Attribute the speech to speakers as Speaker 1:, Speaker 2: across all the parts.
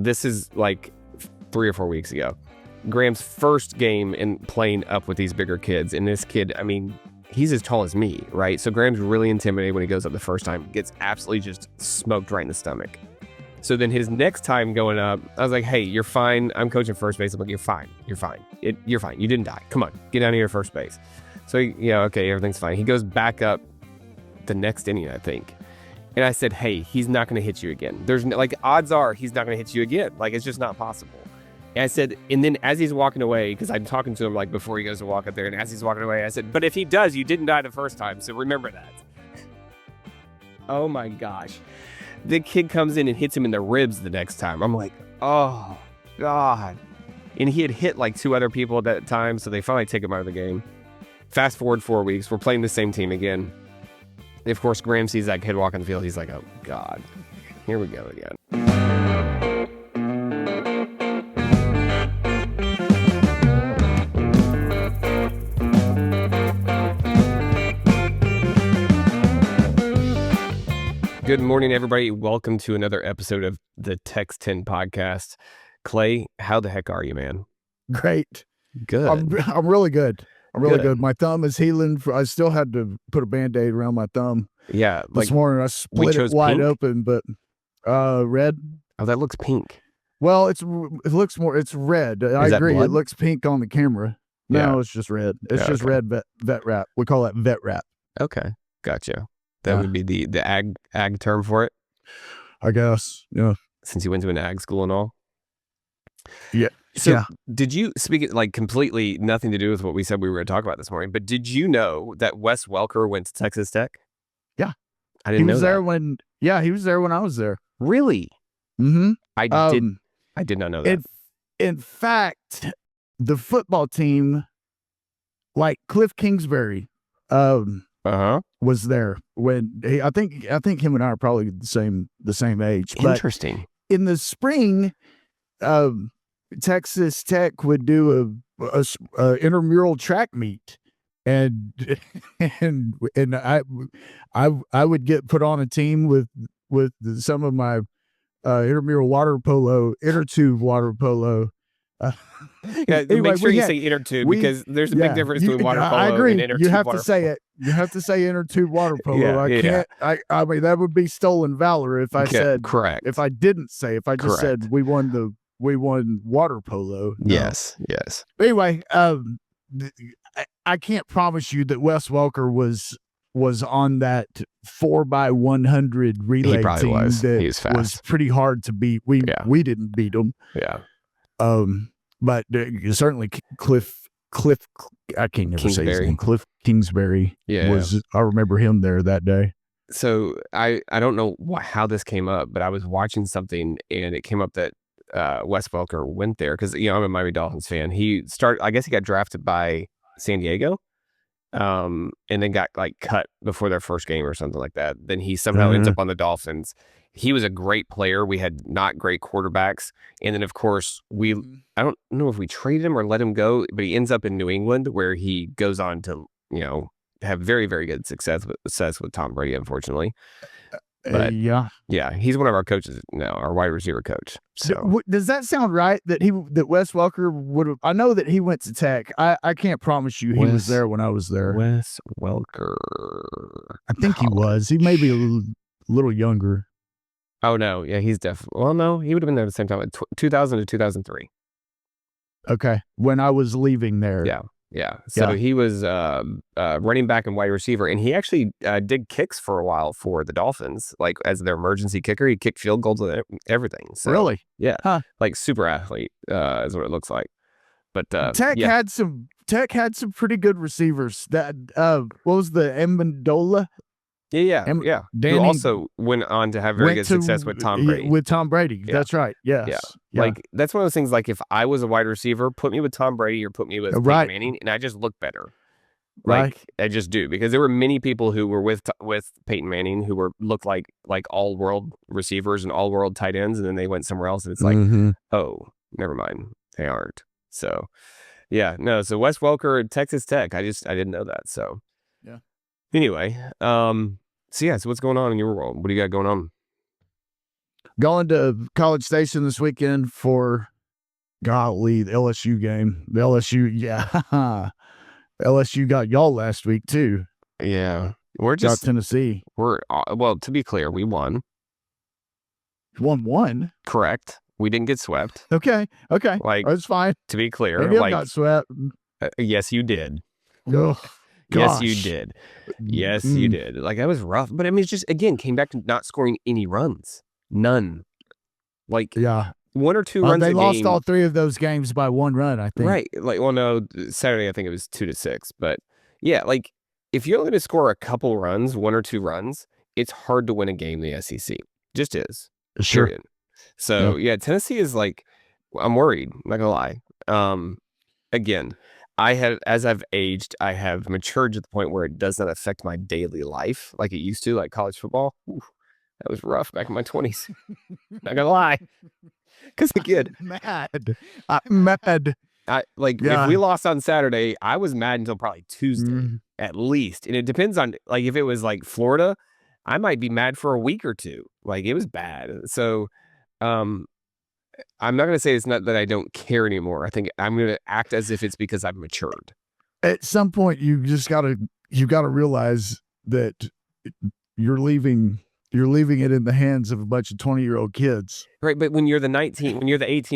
Speaker 1: This is like 3 or 4 weeks ago. Graham's first game in playing up with these bigger kids. And this kid, I mean, he's as tall as me, right? So Graham's really intimidated when he goes up the first time. Gets absolutely just smoked right in the stomach. So then his next time going up, I was like, hey, you're fine. I'm coaching first base. I'm like, you're fine. You're fine. You're fine. You didn't die. Come on. Get down to your first base. So, yeah, okay, everything's fine. He goes back up the next inning, I think. And I said, hey, he's not going to hit you again. There's no, like, odds are he's not going to hit you again. Like, it's just not possible. And I said, and then as he's walking away, because I'm talking to him like before he goes to walk up there, and as he's walking away, I said, but if he does, you didn't die the first time. So remember that. Oh my gosh. The kid comes in and hits him in the ribs the next time. I'm like, oh, God. And he had hit like 2 other people at that time, so they finally take him out of the game. Fast forward 4 weeks, we're playing the same team again. And of course, Graham sees that kid walk on the field. He's like, oh, God, here we go again. Good morning, everybody. Welcome to another episode of the TexTenn podcast. Clay, how the heck are you, man?
Speaker 2: Great.
Speaker 1: Good.
Speaker 2: I'm really good. I'm really good. My thumb is healing. I still had to put a Band-Aid around my thumb.
Speaker 1: Yeah.
Speaker 2: This morning I split it wide open, but red.
Speaker 1: Oh, that looks pink.
Speaker 2: Well, it's red. I agree.
Speaker 1: Blood?
Speaker 2: It looks pink on the camera. No,
Speaker 1: Yeah.
Speaker 2: it's just red. It's just red vet wrap. We call that vet wrap.
Speaker 1: Okay. Gotcha. That would be the ag term for it?
Speaker 2: I guess. Yeah.
Speaker 1: Since you went to an ag school and all?
Speaker 2: Yeah.
Speaker 1: So did you, speak like completely nothing to do with what we said we were going to talk about this morning, but did you know that Wes Welker went to Texas Tech?
Speaker 2: Yeah.
Speaker 1: I didn't know that.
Speaker 2: He was there when I was there.
Speaker 1: Really?
Speaker 2: Mm-hmm.
Speaker 1: I did not know that.
Speaker 2: In fact, the football team, like Cliff Kingsbury, was there when I think him and I are probably the same age.
Speaker 1: Interesting.
Speaker 2: But in the spring, Texas Tech would do a intramural track meet, and I would get put on a team with some of my intramural inner tube water polo.
Speaker 1: Anyway, make sure you say inner tube because there's a big difference between water polo and inner tube.
Speaker 2: You have to say it. You have to say inner tube water polo. I can't. I mean, that would be stolen valor if I said
Speaker 1: correct.
Speaker 2: If I didn't say, if I just said we won water polo. No.
Speaker 1: Yes.
Speaker 2: Anyway, I can't promise you that Wes Welker was on that 4x100 relay team. He was fast. Was pretty hard to beat. We didn't beat him.
Speaker 1: Yeah.
Speaker 2: But certainly Cliff. I can't never say his name. Cliff Kingsbury was. I remember him there that day.
Speaker 1: So I don't know how this came up, but I was watching something and it came up that Wes Welker went there because I'm a Miami Dolphins fan. I guess he got drafted by San Diego, and then got like cut before their first game or something like that. Then he somehow ends up on the Dolphins. He was a great player. We had not great quarterbacks. And then, of course, I don't know if we traded him or let him go, but he ends up in New England where he goes on to, have very, very good success with Tom Brady, unfortunately. But he's one of our coaches now, our wide receiver coach. So
Speaker 2: does that sound right that Wes Welker would have? I know that he went to Tech. I can't promise you he was there when I was there.
Speaker 1: Wes Welker.
Speaker 2: I think he was. He may be a little younger.
Speaker 1: Oh, no. Yeah, he's definitely... Well, no, he would have been there at the same time, 2000 to 2003.
Speaker 2: Okay. When I was leaving there.
Speaker 1: Yeah. So he was running back and wide receiver, and he actually did kicks for a while for the Dolphins, like as their emergency kicker. He kicked field goals and everything. So,
Speaker 2: really?
Speaker 1: Yeah. Huh. Like super athlete is what it looks like. But
Speaker 2: Tech had some pretty good receivers. That what was the Amendola?
Speaker 1: Yeah.
Speaker 2: Danny
Speaker 1: who also went on to have very good success with Tom Brady.
Speaker 2: That's right. Yes.
Speaker 1: Yeah. Like, that's one of those things, like, if I was a wide receiver, put me with Tom Brady or put me with Peyton Manning, and I just look better. Like, I just do. Because there were many people who were with Peyton Manning who looked like all-world receivers and all-world tight ends, and then they went somewhere else, and it's like, oh, never mind. They aren't. So, so Wes Welker at Texas Tech, I didn't know that, so. Yeah. Anyway, so what's going on in your world? What do you got going on?
Speaker 2: Going to College Station this weekend for, golly, the LSU game. The LSU, yeah. LSU got y'all last week, too.
Speaker 1: Yeah. We're just
Speaker 2: got Tennessee.
Speaker 1: Well, to be clear, we won.
Speaker 2: Won?
Speaker 1: Correct. We didn't get swept.
Speaker 2: Okay.
Speaker 1: Like,
Speaker 2: that's fine.
Speaker 1: To be clear,
Speaker 2: Maybe I got swept.
Speaker 1: Yes, you did.
Speaker 2: Oh,
Speaker 1: yes, you did. Yes, you did. Like, that was rough. But I mean, it's just, again, came back to not scoring any runs. None. Like,
Speaker 2: yeah.
Speaker 1: 1 or 2 runs.
Speaker 2: They lost all 3 of those games by 1 run, I think.
Speaker 1: Right. Like, well, no, Saturday I think it was 2-6. But yeah, like, if you're only going to score a couple runs, 1 or 2 runs, it's hard to win a game in the SEC. Just is.
Speaker 2: Sure.
Speaker 1: Period. So yeah, Tennessee is like, I'm worried. I'm not gonna lie. Again, as I've aged, I have matured to the point where it does not affect my daily life like it used to, like college football. Ooh, that was rough back in my 20s. Not gonna lie. Because again,
Speaker 2: I'm mad.
Speaker 1: If we lost on Saturday, I was mad until probably Tuesday at least. And it depends on, like, if it was like Florida, I might be mad for a week or 2. Like, it was bad. So I'm not going to say it's not that I don't care anymore. I think I'm going to act as if it's because I've matured.
Speaker 2: At some point, you got to realize that you're leaving it in the hands of a bunch of 20-year-old kids.
Speaker 1: Right, but when you're the 18,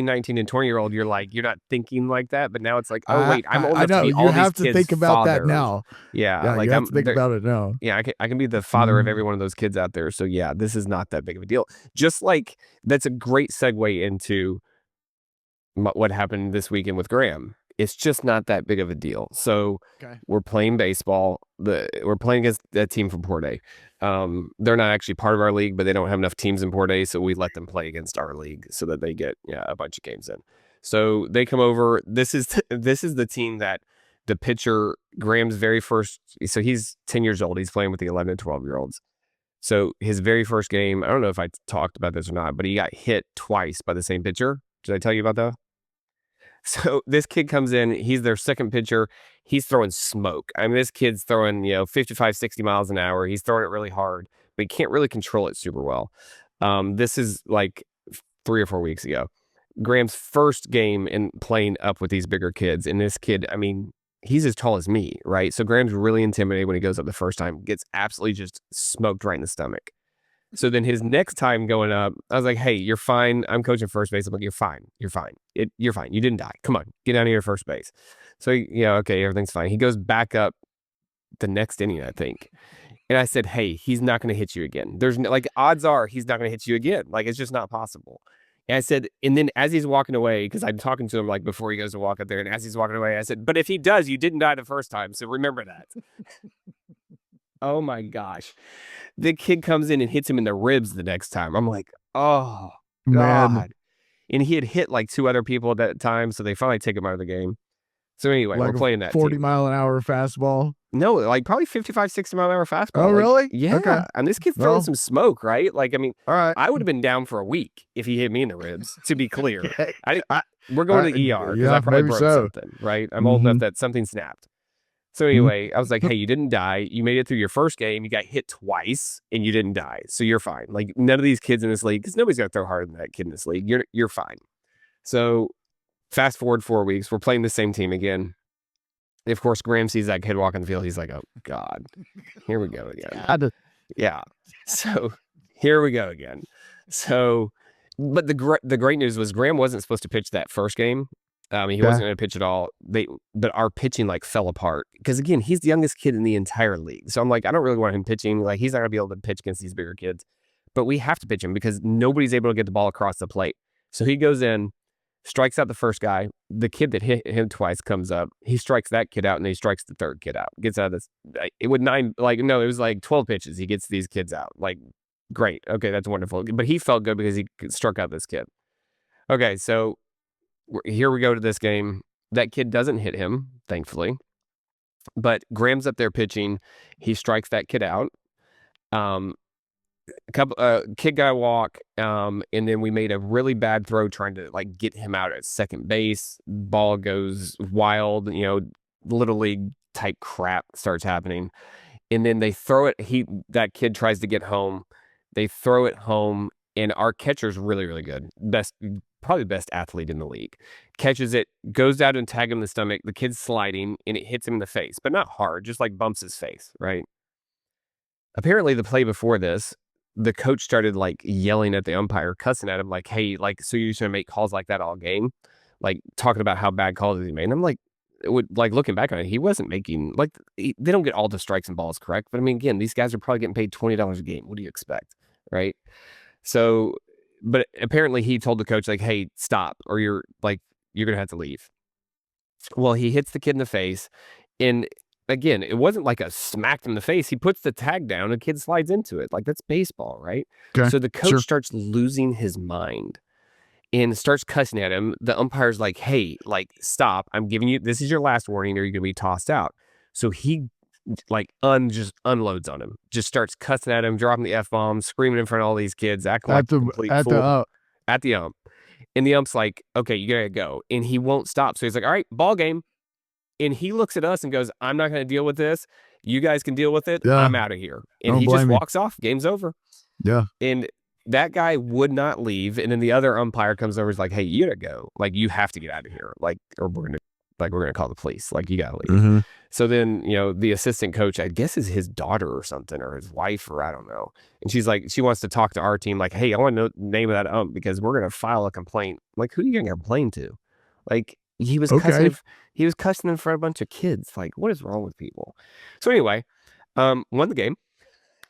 Speaker 1: 19, and 20-year-old, you're not thinking like that. But now it's like, oh wait, I'm old enough to be all these kids'
Speaker 2: You have to think about that now.
Speaker 1: Yeah,
Speaker 2: like, you have to think about it now.
Speaker 1: Yeah, I can be the father of every one of those kids out there. So yeah, this is not that big of a deal. Just like that's a great segue into what happened this weekend with Graham. It's just not that big of a deal. So we're playing baseball. We're playing against that team from Port A. They're not actually part of our league, but they don't have enough teams in Port A, so we let them play against our league so that they get a bunch of games in. So they come over. This is the team that the pitcher, Graham's very first. So he's 10 years old. He's playing with the 11 and 12-year-olds. So his very first game, I don't know if I talked about this or not, but he got hit twice by the same pitcher. Did I tell you about that? So this kid comes in, he's their second pitcher. He's throwing smoke. I mean, this kid's throwing, 55, 60 miles an hour. He's throwing it really hard, but he can't really control it super well. This is like 3 or 4 weeks ago. Graham's first game in playing up with these bigger kids. And this kid, I mean, he's as tall as me, right? So Graham's really intimidated when he goes up the first time, gets absolutely just smoked right in the stomach. So then his next time going up, I was like, hey, you're fine. I'm coaching first base. I'm like, you're fine. You're fine. You're fine. You didn't die. Come on, get down to your first base. So, okay, everything's fine. He goes back up the next inning, I think. And I said, hey, he's not going to hit you again. There's odds are he's not going to hit you again. Like, it's just not possible. And I said, and then as he's walking away, because I'm talking to him like before he goes to walk up there, and as he's walking away, I said, but if he does, you didn't die the first time. So remember that. Oh my gosh. The kid comes in and hits him in the ribs the next time. I'm like, oh, God. Man. And he had hit like 2 other people at that time, so they finally take him out of the game. So anyway, we're playing that
Speaker 2: 40-mile-an-hour fastball?
Speaker 1: No, like probably 55, 60-mile-an-hour fastball.
Speaker 2: Oh, really?
Speaker 1: Yeah. Okay. And this kid's throwing some smoke, right? Like, I mean,
Speaker 2: all right.
Speaker 1: I would have been down for a week if he hit me in the ribs, to be clear. We're going to the ER because I probably broke something, right? I'm old enough that something snapped. So anyway, I was like, hey, you didn't die. You made it through your first game. You got hit twice and you didn't die. So you're fine. Like, none of these kids in this league, because nobody's going to throw harder than that kid in this league. You're fine. So fast forward 4 weeks, we're playing the same team again. And of course, Graham sees that kid walking the field. He's like, oh, God, here we go again. Yeah. So here we go again. So, but the great news was Graham wasn't supposed to pitch that first game. He wasn't going to pitch at all. But our pitching fell apart because again, he's the youngest kid in the entire league. So I'm like, I don't really want him pitching. Like, he's not going to be able to pitch against these bigger kids. But we have to pitch him because nobody's able to get the ball across the plate. So he goes in, strikes out the first guy. The kid that hit him twice comes up. He strikes that kid out, and he strikes the third kid out. Gets out of this. It was like 12 pitches. He gets these kids out. Like, great. Okay, that's wonderful. But he felt good because he struck out this kid. Okay, so here we go to this game. That kid doesn't hit him, thankfully. But Graham's up there pitching. He strikes that kid out. Kid got a walk, and then we made a really bad throw trying to get him out at second base. Ball goes wild, little league type crap starts happening. And then they throw it. That kid tries to get home. They throw it home, And our catcher's really, really good. Probably best athlete in the league. Catches it, goes out and tag him in the stomach. The kid's sliding, and it hits him in the face, but not hard, just like bumps his face, right? Apparently, the play before this, the coach started like yelling at the umpire, cussing at him, like, hey, like, so you're just going to make calls like that all game? Like, talking about how bad calls he made. And I'm like, looking back on it, he wasn't making, like, they don't get all the strikes and balls correct. But I mean, again, these guys are probably getting paid $20 a game. What do you expect? Right. So, but apparently he told the coach, like, hey, stop, or you're going to have to leave. Well, he hits the kid in the face. And again, it wasn't like a smack in the face. He puts the tag down, and the kid slides into it. Like, that's baseball, right?
Speaker 2: Okay.
Speaker 1: So the coach starts losing his mind and starts cussing at him. The umpire's like, hey, like, stop. I'm giving you, this is your last warning, or you're going to be tossed out. So he just unloads on him, just starts cussing at him, dropping the F-bombs, screaming in front of all these kids, acting like a complete fool at the ump. And the ump's like, okay, you gotta go. And he won't stop. So he's like, all right, ball game. And he looks at us and goes, I'm not going to deal with this. You guys can deal with it. Yeah. I'm out of here. And he just walks off. Game's over.
Speaker 2: Yeah.
Speaker 1: And that guy would not leave. And then the other umpire comes over and is like, hey, you gotta go. Like, you have to get out of here. Like, or we're gonna call the police. Like, you gotta leave.
Speaker 2: Mm-hmm.
Speaker 1: So then, the assistant coach, I guess, is his daughter or something, or his wife, or I don't know. And she's like, she wants to talk to our team, like, hey, I want to know the name of that ump because we're gonna file a complaint. Like, who are you gonna complain to? Like, he was cussing. He was cussing in front of a bunch of kids. Like, what is wrong with people? So anyway, won the game,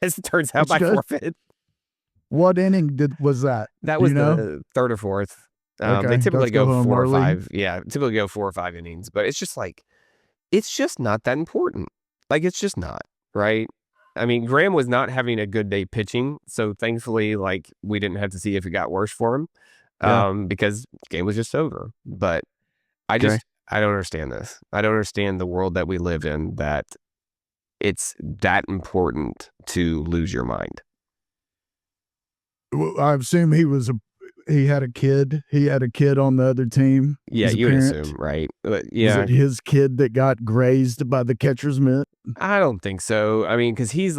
Speaker 1: as it turns out, by forfeit.
Speaker 2: What inning was that?
Speaker 1: That was the third or fourth. They typically go 4 or 5. Yeah, typically go 4 or 5 innings. But it's just like, it's just not that important. Like, it's just not, right? I mean, Graham was not having a good day pitching. So thankfully, like, we didn't have to see if it got worse for him because the game was just over. But I don't understand this. I don't understand the world that we live in, that it's that important to lose your mind.
Speaker 2: Well, I assume he had a kid. He had a kid on the other team.
Speaker 1: Yeah, you would assume, right? Yeah.
Speaker 2: Was it his kid that got grazed by the catcher's mitt?
Speaker 1: I don't think so. I mean, because he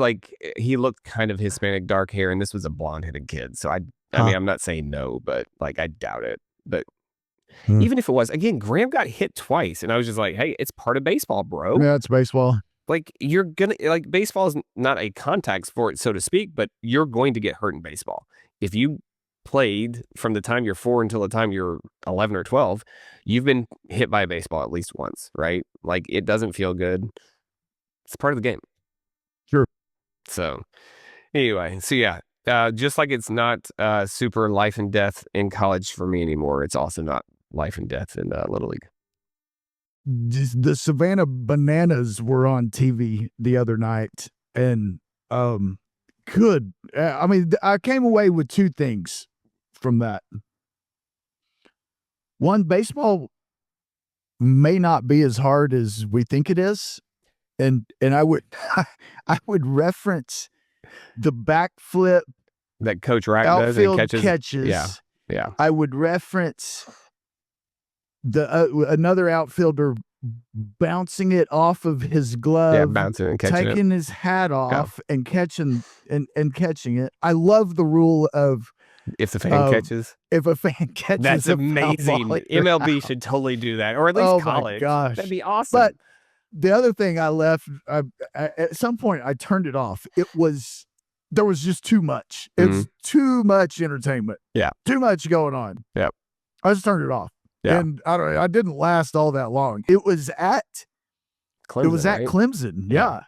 Speaker 1: looked kind of Hispanic, dark hair, and this was a blonde-headed kid. So I mean, I'm not saying no, but like, I doubt it. But even if it was, again, Graham got hit twice, and I was just like, hey, it's part of baseball, bro.
Speaker 2: Yeah, it's baseball.
Speaker 1: Like, baseball is not a contact sport, so to speak, but you're going to get hurt in baseball. If you played from the time you're 4 until the time you're 11 or 12, you've been hit by a baseball at least once, right? Like, it doesn't feel good. It's part of the game.
Speaker 2: Sure.
Speaker 1: So anyway, just like it's not super life and death in college for me anymore, it's also not life and death in Little League.
Speaker 2: The Savannah Bananas were on TV the other night, and I mean, I came away with 2 things from that. One, baseball may not be as hard as we think it is, and I would reference the backflip
Speaker 1: that Coach Rack does and
Speaker 2: catches.
Speaker 1: Yeah.
Speaker 2: I would reference the another outfielder bouncing it off of his glove,
Speaker 1: bouncing and catching
Speaker 2: taking his hat off and catching it. I love the rule of
Speaker 1: if the fan catches.
Speaker 2: If a fan catches,
Speaker 1: that's amazing. MLB should totally do that, or at least college.
Speaker 2: My gosh,
Speaker 1: that'd be awesome.
Speaker 2: But the other thing I left, at some point I turned it off. There was just too much. It's too much entertainment.
Speaker 1: Yeah,
Speaker 2: too much going on.
Speaker 1: Yeah,
Speaker 2: I just turned it off. Yeah. And I didn't last all that long. It was at Clemson. Clemson. Yeah.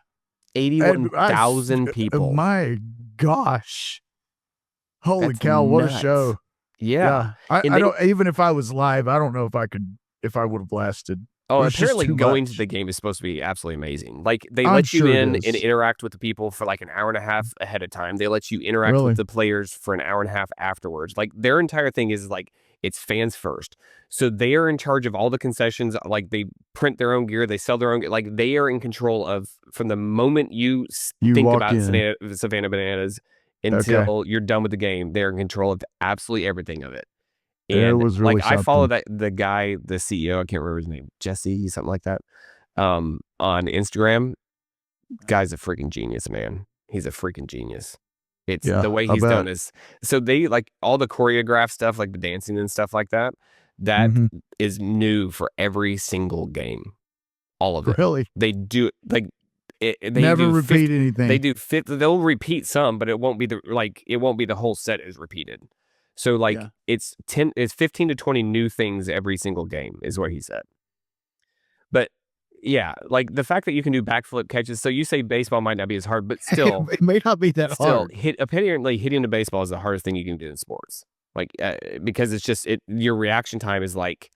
Speaker 1: 81,000 people.
Speaker 2: My gosh. Holy cow, what a show.
Speaker 1: Yeah.
Speaker 2: I don't, even if I was live, I don't know if I would have lasted.
Speaker 1: Oh, apparently going to the game is supposed to be absolutely amazing. Like, they let you in and interact with the people for like an hour and a half ahead of time. They let you interact with the players for an hour and a half afterwards. Like, their entire thing is like, it's fans first. So they are in charge of all the concessions. Like, they print their own gear. They sell their own gear. Like, they are in control of, from the moment you think about Savannah Bananas until you're done with the game, they're in control of absolutely everything of it. And
Speaker 2: it was really
Speaker 1: I follow the guy, the CEO, I can't remember his name, Jesse, something like that, on Instagram. Guy's a freaking genius, man. He's a freaking genius. It's the way he's done is so they like all the choreographed stuff, like the dancing and stuff like that. That is new for every single game. All of it.
Speaker 2: Really?
Speaker 1: They do like they
Speaker 2: never repeat anything.
Speaker 1: They do they'll repeat some, but it won't be the whole set is repeated. So like it's 15 to 20 new things every single game is what he said. But yeah, like the fact that you can do backflip catches. So you say baseball might not be as hard, but still
Speaker 2: it may not be that hard.
Speaker 1: Apparently hitting the baseball is the hardest thing you can do in sports. Like because it's just your reaction time is like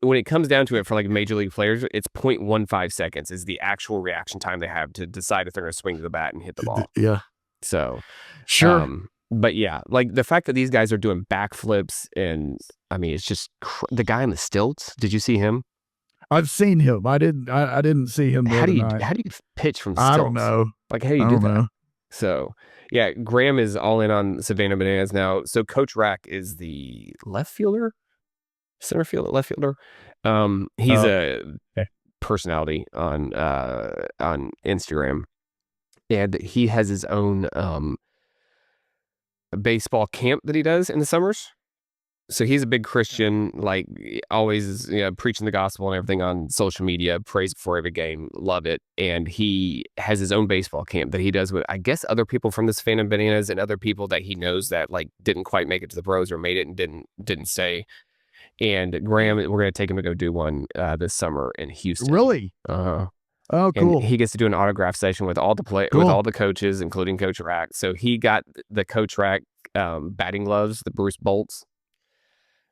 Speaker 1: when it comes down to it for like major league players, it's 0.15 seconds is the actual reaction time they have to decide if they're going to swing to the bat and hit the ball.
Speaker 2: Yeah.
Speaker 1: So
Speaker 2: sure.
Speaker 1: But yeah, like the fact that these guys are doing backflips and I mean, it's just the guy on the stilts. Did you see him?
Speaker 2: I've seen him. I didn't see him.
Speaker 1: How do you pitch from stilts?
Speaker 2: I don't know.
Speaker 1: Like how do you do that? So yeah, Graham is all in on Savannah Bananas now. So Coach Rack is the left fielder, center fielder, left fielder. He's a personality on Instagram, and he has his own baseball camp that he does in the summers. So he's a big Christian, like always is preaching the gospel and everything on social media, prays before every game, love it. And he has his own baseball camp that he does with, I guess, other people from the Savannah Bananas and other people that he knows that like didn't quite make it to the pros or made it and didn't stay. And Graham, we're going to take him to go do one this summer in Houston.
Speaker 2: Really?
Speaker 1: Oh,
Speaker 2: cool.
Speaker 1: And he gets to do an autograph session with all the with all the coaches, including Coach Rack. So he got the Coach Rack batting gloves, the Bruce Bolts,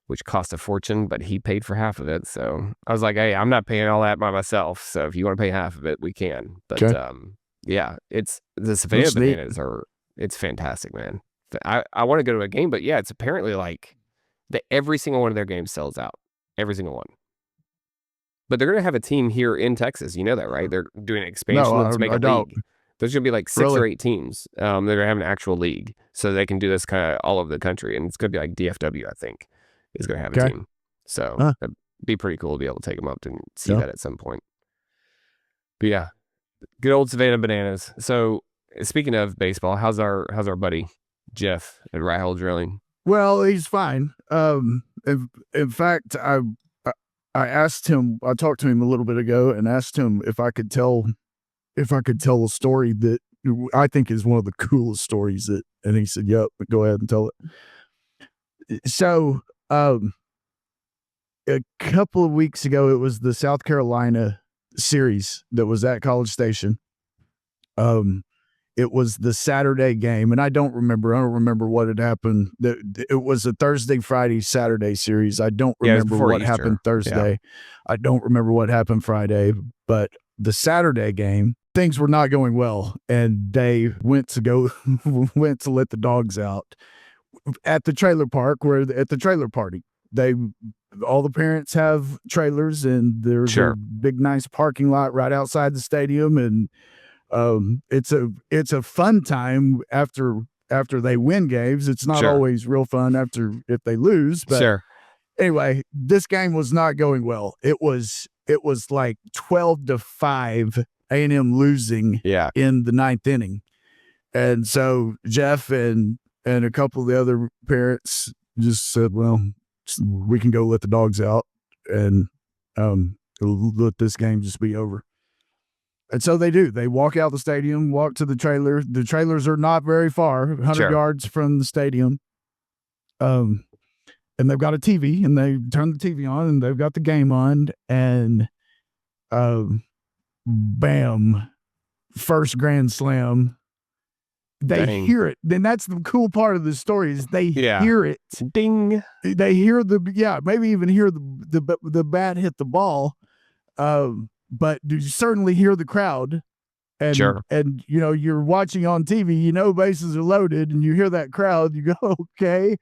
Speaker 1: which cost a fortune, but he paid for half of it. So I was like, hey, I'm not paying all that by myself. So if you want to pay half of it, we can. But yeah, it's the Savannah Bananas it's fantastic, man. I want to go to a game, but yeah, it's apparently like every single one of their games sells out. Every single one. But they're going to have a team here in Texas. You know that, right? They're doing an expansion. Let's make a league. There's going to be like 6 or 8 teams. They're going to have an actual league. So they can do this kind of all over the country. And it's going to be like DFW, I think, is going to have a team. So that'd be pretty cool to be able to take them up and see that at some point. But yeah, good old Savannah Bananas. So speaking of baseball, how's our buddy Jeff at Rahel Drilling?
Speaker 2: Well, he's fine. In fact, I asked him. I talked to him a little bit ago and asked him if I could tell a story that I think is one of the coolest stories and he said, "Yep, go ahead and tell it." So, a couple of weeks ago, it was the South Carolina series that was at College Station. It was the Saturday game, and I don't remember what had happened. It was a Thursday, Friday, Saturday series. I don't remember what happened Thursday. Yeah. I don't remember what happened Friday, but the Saturday game, things were not going well, and they went to let the dogs out at the trailer park at the trailer party. All the parents have trailers, and there's a big, nice parking lot right outside the stadium, and it's a fun time after they win games. It's not always real fun if they lose, but anyway, this game was not going well. It was like 12-5 A&M losing in the 9th inning. And so Jeff and a couple of the other parents just said, well, we can go let the dogs out and let this game just be over. And so they do. They walk out the stadium, walk to the trailer. The trailers are not very far, 100 yards from the stadium. And they've got a TV, and they turn the TV on, and they've got the game on, and bam, first grand slam. They hear it. Then that's the cool part of the story is they hear it.
Speaker 1: Ding.
Speaker 2: They hear maybe even hear the bat hit the ball. But you certainly hear the crowd, and you're watching on TV, bases are loaded, and you hear that crowd, you go, okay.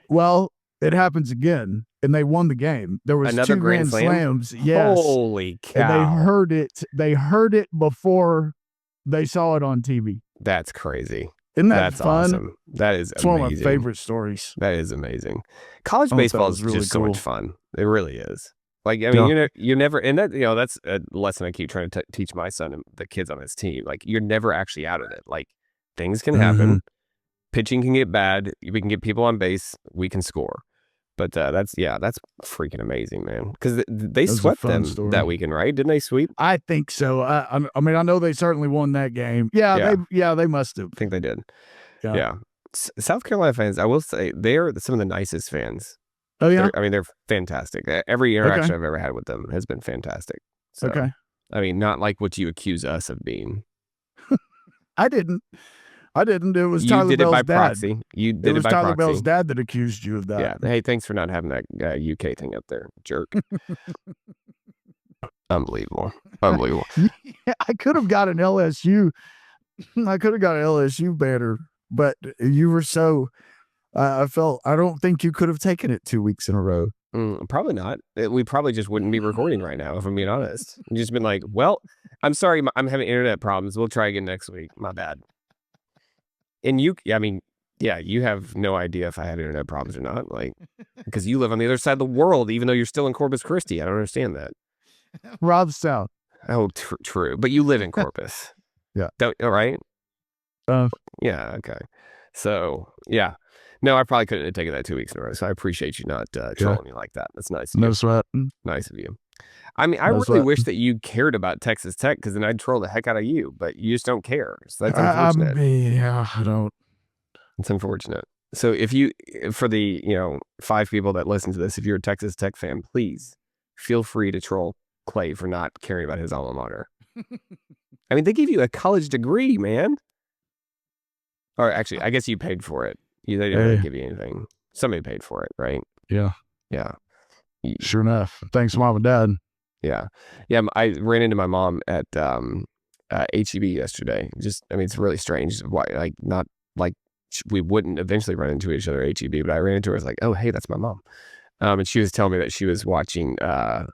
Speaker 2: Well, it happens again, and they won the game. There was
Speaker 1: another
Speaker 2: 2 grand slams. Yes.
Speaker 1: Holy cow.
Speaker 2: And they heard it before they saw it on TV.
Speaker 1: That's crazy.
Speaker 2: Isn't that fun?
Speaker 1: Awesome. That is
Speaker 2: it's
Speaker 1: amazing.
Speaker 2: One of my favorite stories.
Speaker 1: That is amazing. College baseball is really just so much fun. It really is. Like, I mean, you never, and that, that's a lesson I keep trying to teach my son and the kids on his team. Like, you're never actually out of it. Like, things can happen. pitching can get bad. We can get people on base. We can score. But that's freaking amazing, man. Because they swept them that weekend, right? Didn't they sweep?
Speaker 2: I think so. I mean, I know they certainly won that game. They must have.
Speaker 1: I think they did. Yeah. South Carolina fans, I will say, they're some of the nicest fans.
Speaker 2: Oh, yeah?
Speaker 1: They're fantastic. Every interaction I've ever had with them has been fantastic. So, I mean, not like what you accuse us of being.
Speaker 2: I didn't. It was Tyler Bell's dad.
Speaker 1: Proxy. You did it by proxy. It was
Speaker 2: Tyler Bell's dad that accused you of that.
Speaker 1: Yeah. Hey, thanks for not having that UK thing up there, jerk. Unbelievable.
Speaker 2: Yeah, I could have got an LSU. I could have got an LSU banner, but you were so. I don't think you could have taken it 2 weeks in a row.
Speaker 1: Probably not. We probably just wouldn't be recording right now, if I'm being honest. We've just been like, well, I'm sorry, I'm having internet problems. We'll try again next week. My bad. And you have no idea if I had internet problems or not, like, because you live on the other side of the world, even though you're still in Corpus Christi. I don't understand that.
Speaker 2: Robstown.
Speaker 1: Oh, true. But you live in Corpus.
Speaker 2: Yeah.
Speaker 1: All right. Yeah. Okay. So, yeah. No, I probably couldn't have taken that 2 weeks in a row. So I appreciate you not trolling me like that. That's nice.
Speaker 2: No sweat.
Speaker 1: Nice of you. I mean, I really wish that you cared about Texas Tech, because then I'd troll the heck out of you, but you just don't care. So that's unfortunate.
Speaker 2: I don't.
Speaker 1: It's unfortunate. So for the 5 people that listen to this, if you're a Texas Tech fan, please feel free to troll Clay for not caring about his alma mater. I mean, they gave you a college degree, man. Or actually, I guess you paid for it. They didn't really give you anything. Somebody paid for it, right?
Speaker 2: Yeah.
Speaker 1: Yeah.
Speaker 2: Sure enough. Thanks, Mom and Dad.
Speaker 1: Yeah. Yeah. I ran into my mom at HEB yesterday. It's really strange. Why, not like we wouldn't eventually run into each other at HEB, but I ran into her. I was like, oh, hey, that's my mom. And she was telling me that she was watching last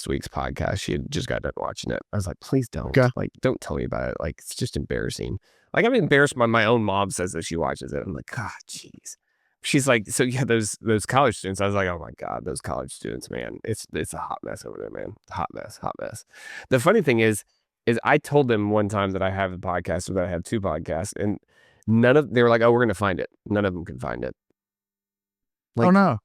Speaker 1: week's podcast. She had just got done watching it. I was like, please don't. Okay. Like, don't tell me about it. Like, it's just embarrassing. Like, I'm embarrassed when my own mom says that she watches it. I'm like, God, jeez. She's like, so yeah, those college students. I was like, oh my God, those college students, man. It's a hot mess over there, man. Hot mess. The funny thing is I told them one time that I have a podcast, or that I have 2 podcasts, and they were like, oh, we're gonna find it. None of them can find it.
Speaker 2: Like, oh no.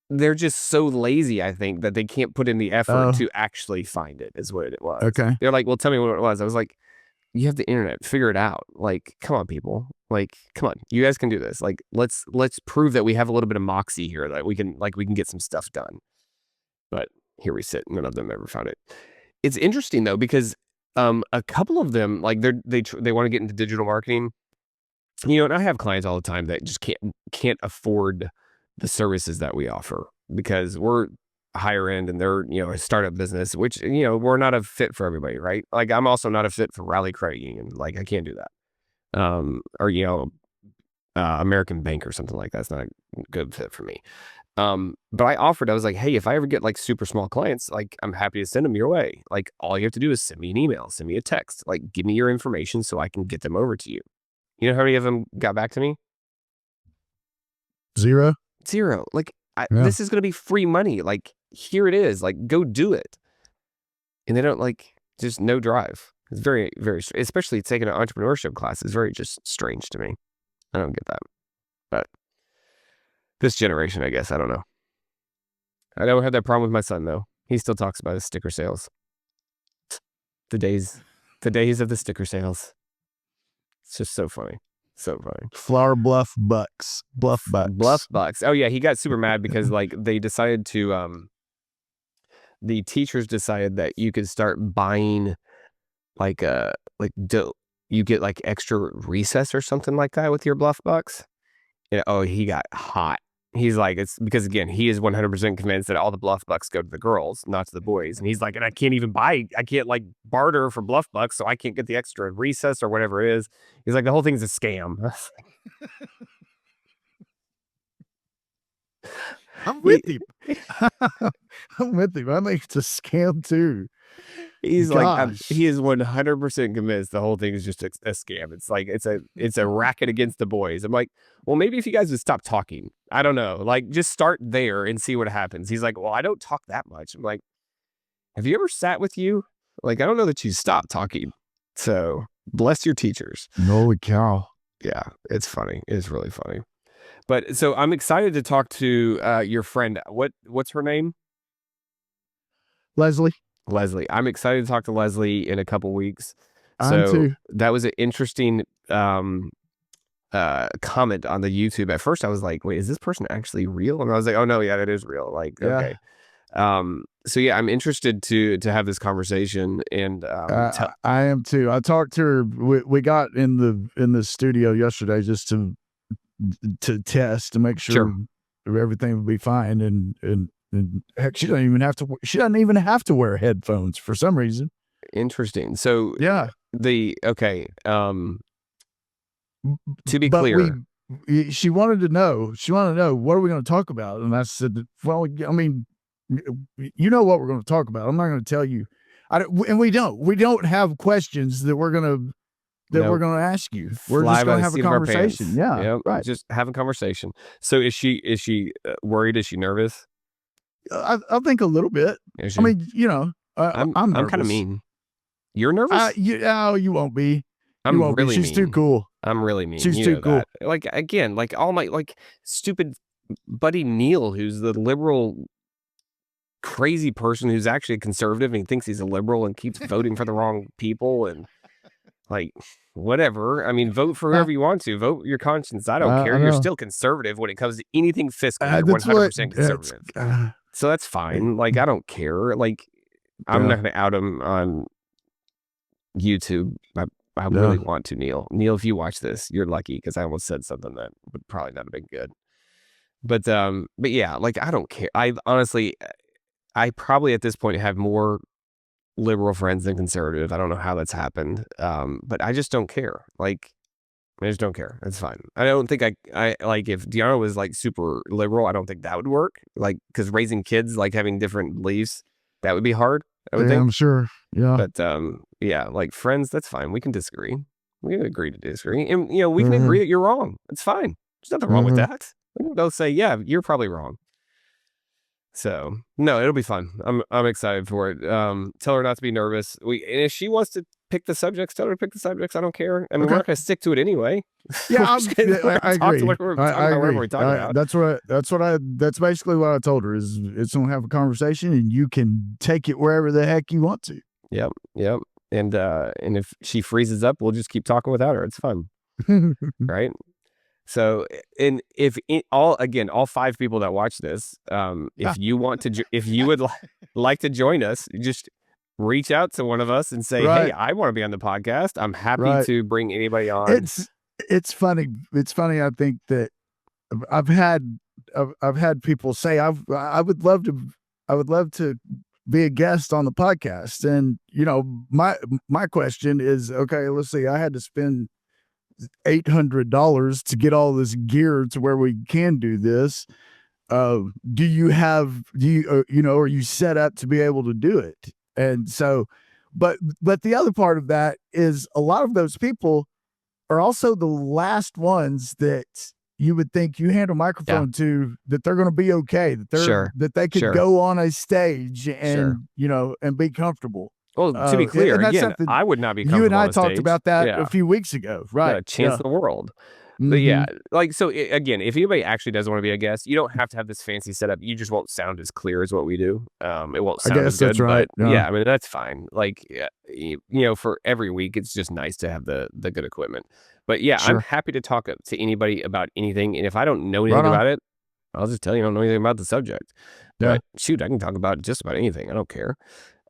Speaker 1: They're just so lazy, I think, that they can't put in the effort to actually find it, is what it was.
Speaker 2: Okay.
Speaker 1: They're like, well, tell me what it was. I was like, you have the internet, figure it out. Like, come on, people. Like, come on, you guys can do this. Like, let's prove that we have a little bit of moxie here, that we can get some stuff done. But here we sit. None of them ever found it. It's interesting though, because a couple of them, like, they want to get into digital marketing. And I have clients all the time that just can't afford the services that we offer, because we're higher end and they're a startup business, which we're not a fit for everybody, right? Like, I'm also not a fit for Raleigh Credit Union. Like, I can't do that. Or American Bank or something like that's not a good fit for me. But I was like, hey, if I ever get like super small clients, like, I'm happy to send them your way. Like, all you have to do is send me an email, send me a text, like, give me your information so I can get them over to you. You know how many of them got back to me?
Speaker 2: Zero.
Speaker 1: Like, this is going to be free money. Like, here it is. Like, go do it. And they don't, like, just no drive. It's very, very, especially taking an entrepreneurship class is very just strange to me. I don't get that. But this generation, I guess, I don't know. I don't have that problem with my son, though. He still talks about his sticker sales. The days of the sticker sales. It's just so funny. So funny.
Speaker 2: Flower Bluff Bucks. Bluff Bucks.
Speaker 1: Oh yeah, he got super mad because like they decided to the teachers decided that you could start buying you get like extra recess or something like that with your Bluff Bucks. And he got hot. He's like, it's because, again, he is 100% convinced that all the Bluff Bucks go to the girls, not to the boys. And he's like, and I can't like barter for Bluff Bucks, so I can't get the extra recess or whatever it is. He's like, the whole thing's a scam.
Speaker 2: I'm with him. I think it's a scam too.
Speaker 1: He's like, he is 100% convinced the whole thing is just a scam. It's like, it's a racket against the boys. I'm like, well, maybe if you guys would stop talking. I don't know. Like, just start there and see what happens. He's like, well, I don't talk that much. I'm like, have you ever sat with you? Like, I don't know that you stop talking. So Bless your teachers.
Speaker 2: Holy cow.
Speaker 1: Yeah, it's funny. It's really funny. But so I'm excited to talk to your friend. What's her name?
Speaker 2: Leslie.
Speaker 1: I'm excited to talk to Leslie in a couple weeks.
Speaker 2: I'm too.
Speaker 1: That was an interesting comment on the YouTube. At first I was like, wait, is this person actually real? And I was like, oh no, yeah, it is real. Like, okay. So yeah, I'm interested to have this conversation, and
Speaker 2: I am too. I talked to her. We got in the studio yesterday just to test to make sure everything would be fine, and heck, she doesn't even have to wear headphones for some reason.
Speaker 1: Interesting. So
Speaker 2: yeah,
Speaker 1: to be clear,
Speaker 2: she wanted to know what are we going to talk about, and I said, well, I mean, you know what we're going to talk about. I'm not going to tell you. And we don't have questions that we're going to ask you. We're just going to have a conversation. Yeah,
Speaker 1: yep. Right. Just have a conversation. So is she worried? Is she nervous?
Speaker 2: I think a little bit. I mean, I'm
Speaker 1: kind of mean. You're nervous?
Speaker 2: You won't be.
Speaker 1: I'm really
Speaker 2: She's too cool.
Speaker 1: I'm really mean.
Speaker 2: She's too cool.
Speaker 1: Like, again, like all my stupid buddy Neil, who's the liberal crazy person who's actually a conservative and he thinks he's a liberal and keeps voting for the wrong people, and like, whatever. I mean, vote for whoever you want to. Vote your conscience. I don't care. You're still conservative when it comes to anything fiscal. You're 100% conservative. So that's fine. Like, I don't care. Like, I'm not going to out him on YouTube. I really want to, Neil. Neil, if you watch this, you're lucky, because I almost said something that would probably not have been good. But yeah, like, I don't care. I honestly, I probably at this point have more liberal friends than conservative. I don't know how that's happened. But I just don't care. Like, I just don't care. It's fine. I don't think I like, if Deanna was like super liberal, I don't think that would work. Like, because raising kids, like having different beliefs, that would be hard, I would think.
Speaker 2: I'm sure. Yeah.
Speaker 1: But yeah, like friends, that's fine. We can disagree. We can agree to disagree. And we can agree that you're wrong. It's fine. There's nothing wrong with that. We can both say, yeah, you're probably wrong. So no, it'll be fun. I'm excited for it. Tell her not to be nervous. And if she wants to pick the subjects, tell her to pick the subjects. I don't care. I mean, we're not going to stick to it anyway.
Speaker 2: Yeah, I agree. I agree. That's basically what I told her, is it's going to have a conversation and you can take it wherever the heck you want to.
Speaker 1: Yep. And if she freezes up, we'll just keep talking without her. It's fun. Right. So, and all 5 people that watch this, if you want to, if you would like to join us, just reach out to one of us and say, hey, I want to be on the podcast. I'm happy to bring anybody on.
Speaker 2: It's funny. It's funny. I think that I've had people say, I would love to be a guest on the podcast. And, my question is, okay, let's see, I had to spend $800 to get all this gear to where we can do this. Are you set up to be able to do it? And so, but the other part of that is a lot of those people are also the last ones that you would think you hand a microphone to, that they're going to be okay, that they could go on a stage and, and be comfortable.
Speaker 1: Well, to be clear, again, I would not be comfortable.
Speaker 2: You and I talked about that a few weeks ago, right?
Speaker 1: Not a chance in the world. But yeah, like, so again, if anybody actually does want to be a guest, you don't have to have this fancy setup. You just won't sound as clear as what we do. It won't sound as good.
Speaker 2: That's right.
Speaker 1: But yeah, I mean, that's fine. Like, for every week, it's just nice to have the good equipment. But yeah, I'm happy to talk to anybody about anything. And if I don't know anything about it, I'll just tell you I don't know anything about the subject. But shoot, I can talk about just about anything. I don't care.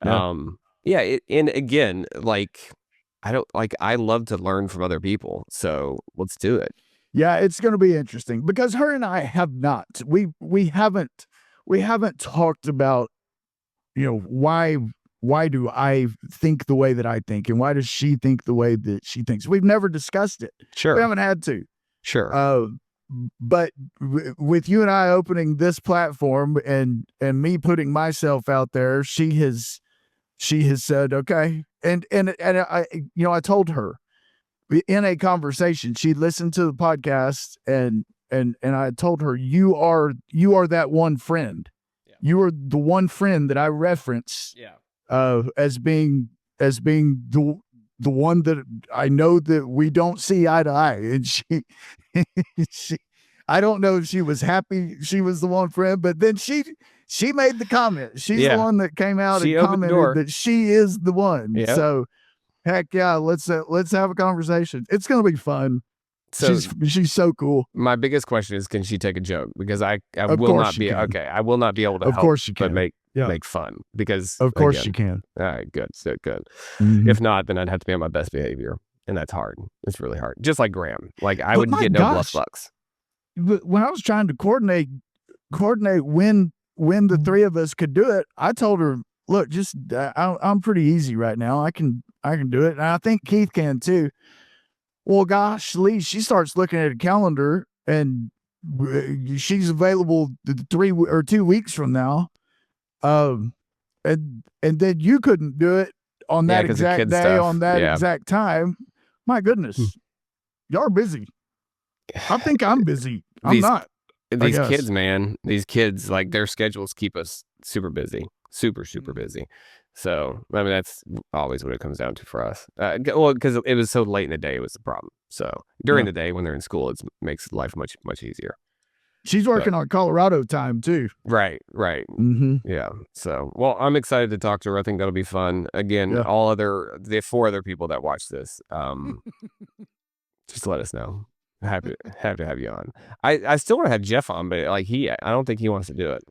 Speaker 1: And again, like, I love to learn from other people. So let's do it.
Speaker 2: Yeah, it's going to be interesting, because her and I have not. We haven't talked about, why do I think the way that I think, and why does she think the way that she thinks? We've never discussed it.
Speaker 1: Sure.
Speaker 2: We haven't had to.
Speaker 1: Sure.
Speaker 2: But with you and I opening this platform and me putting myself out there, she has said, okay. And I told her in a conversation, she listened to the podcast and I told her, you are that one friend. Yeah. You are the one friend that I reference as being the the one that I know that we don't see eye to eye. And she I don't know if she was happy she was the one for him, but then she made the comment. She's the one that came out and commented that she is the one. Yep. So heck yeah, let's have a conversation. It's gonna be fun. So she's so cool.
Speaker 1: My biggest question is, can she take a joke? Because I will not be okay. I will not be able to.
Speaker 2: Of course she can.
Speaker 1: But make fun, because
Speaker 2: of course she can.
Speaker 1: All right, good, so good. Mm-hmm. If not, then I'd have to be on my best behavior, and that's hard. It's really hard. Just like Graham, like I would get no bluff bucks.
Speaker 2: But when I was trying to coordinate when the three of us could do it, I told her, look, just I'm pretty easy right now. I can do it, and I think Keith can too. Well, gosh, Lee, she starts looking at a calendar, and she's available 3 or 2 weeks from now. And then you couldn't do it on that exact day, on that exact time. My goodness, y'all are busy. I think I'm busy. I'm not.
Speaker 1: These kids, man, like their schedules keep us super busy, super busy. So, I mean, that's always what it comes down to for us. Well, because it was so late in the day, it was the problem. So during the day when they're in school, it makes life much easier.
Speaker 2: She's working on Colorado time too.
Speaker 1: Right. Mm-hmm. Yeah. So, well, I'm excited to talk to her. I think that'll be fun. Again, the 4 other people that watch this, just let us know. Happy to have you on. I still want to have Jeff on, but like I don't think he wants to do it.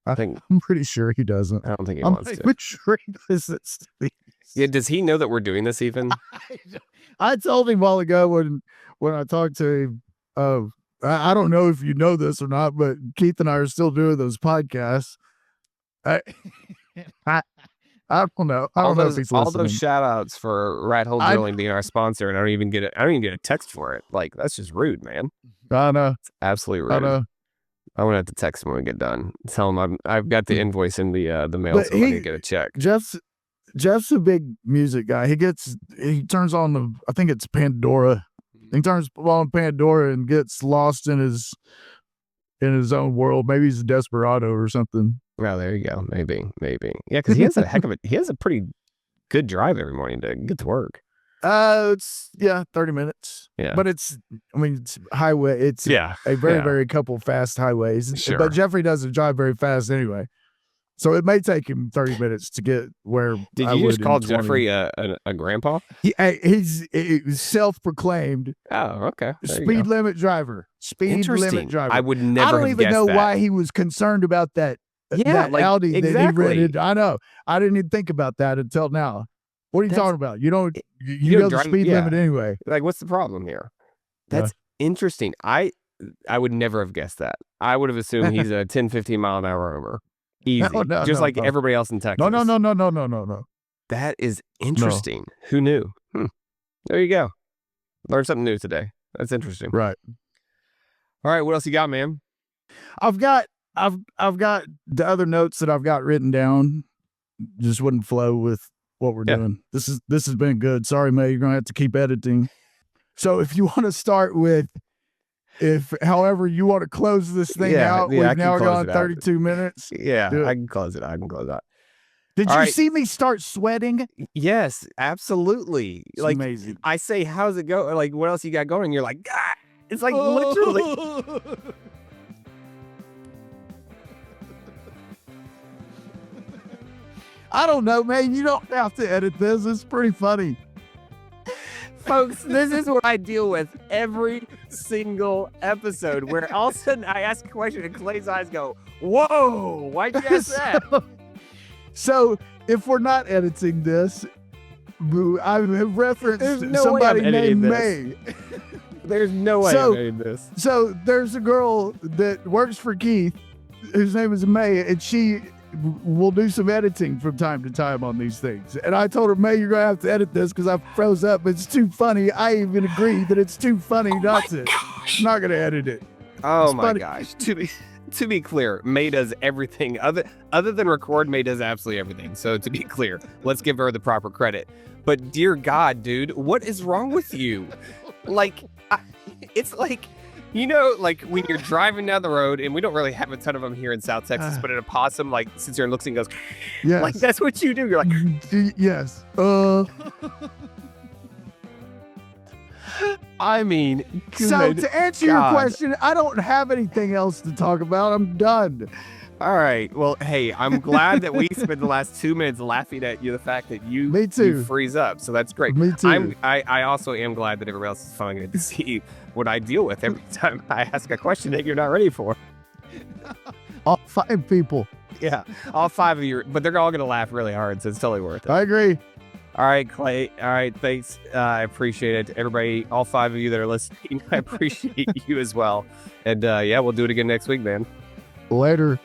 Speaker 2: I'm pretty sure he doesn't.
Speaker 1: I don't think he wants to.
Speaker 2: I'm sure he doesn't.
Speaker 1: Yeah, does he know that we're doing this even?
Speaker 2: I told him a while ago when I talked to him, I don't know if you know this or not, but Keith and I are still doing those podcasts. I don't know. I don't know if he's listening.
Speaker 1: All those shout outs for Rat Hole Drilling being our sponsor, and I don't even get a text for it. Like, that's just rude, man.
Speaker 2: I know.
Speaker 1: It's absolutely rude.
Speaker 2: I know.
Speaker 1: I'm gonna have to text him when we get done. Tell him I've got the invoice in the mail, so I need to get a check.
Speaker 2: Jeff's a big music guy. He turns on I think it's Pandora. He turns on Pandora and gets lost in his own world. Maybe he's a desperado or something.
Speaker 1: Well, there you go. Maybe. Yeah, because he has a pretty good drive every morning to get to work.
Speaker 2: It's 30 minutes.
Speaker 1: Yeah.
Speaker 2: But it's highway. It's a very couple fast highways.
Speaker 1: Sure.
Speaker 2: But Jeffrey doesn't drive very fast anyway. So it may take him 30 minutes to get where.
Speaker 1: Did you just call Jeffrey a grandpa?
Speaker 2: He's self-proclaimed.
Speaker 1: Oh, okay.
Speaker 2: Speed limit driver. Speed limit driver.
Speaker 1: I would never.
Speaker 2: I don't even know why he was concerned about that. That Audi that he rented. I know. I didn't even think about that until now. What are you talking about? You know the speed limit anyway.
Speaker 1: Like, what's the problem here? That's interesting. I would never have guessed that. I would have assumed he's a 10, 15 mile an hour rover. Easy. Just like everybody else in Texas.
Speaker 2: No.
Speaker 1: That is interesting. No. Who knew? There you go. Learned something new today. That's interesting.
Speaker 2: Right.
Speaker 1: All right. What else you got, man?
Speaker 2: I've got the other notes that I've got written down. Just wouldn't flow with what we're doing. This has been good. Sorry, May, you're gonna have to keep editing. So if you want to start with, however you want to close this thing out, we've now gone 32 minutes.
Speaker 1: Yeah, I can close it.
Speaker 2: Did you see me start sweating?
Speaker 1: Yes, absolutely.
Speaker 2: It's amazing.
Speaker 1: I say, how's it go? Or like, what else you got going? And you're like, ah! It's like literally.
Speaker 2: I don't know, man. You don't have to edit this. It's pretty funny.
Speaker 1: Folks, this is what I deal with every single episode, where all of a sudden I ask a question and Clay's eyes go, whoa, why'd you ask that?
Speaker 2: So if we're not editing this, I have referenced somebody named May.
Speaker 1: There's no way I'm editing this.
Speaker 2: So there's a girl that works for Keith, whose name is May, and she will do some editing from time to time on these things. And I told her, May, you're going to have to edit this because I froze up. It's too funny. I even agree that it's too funny not to. I'm not going to edit it.
Speaker 1: Oh, my gosh. To be clear, May does everything. Other than record, May does absolutely everything. So to be clear, let's give her the proper credit. But dear God, dude, what is wrong with you? Like, it's like, you know, like when you're driving down the road, and we don't really have a ton of them here in South Texas, but an opossum like sits here and looks and goes,
Speaker 2: yes.
Speaker 1: Like that's what you do. You're like,
Speaker 2: yes.
Speaker 1: I mean,
Speaker 2: so to answer your question, I don't have anything else to talk about. I'm done.
Speaker 1: All right. Well, hey, I'm glad that we spent the last 2 minutes laughing at you, the fact that you freeze up. So that's great.
Speaker 2: Me too.
Speaker 1: I also am glad that everybody else is finally going to see what I deal with every time I ask a question that you're not ready for.
Speaker 2: All 5 people.
Speaker 1: Yeah, all 5 of you, but they're all going to laugh really hard, so it's totally worth it.
Speaker 2: I agree.
Speaker 1: All right, Clay. All right, thanks. I appreciate it. Everybody, all 5 of you that are listening, I appreciate you as well. And yeah, we'll do it again next week, man.
Speaker 2: Later.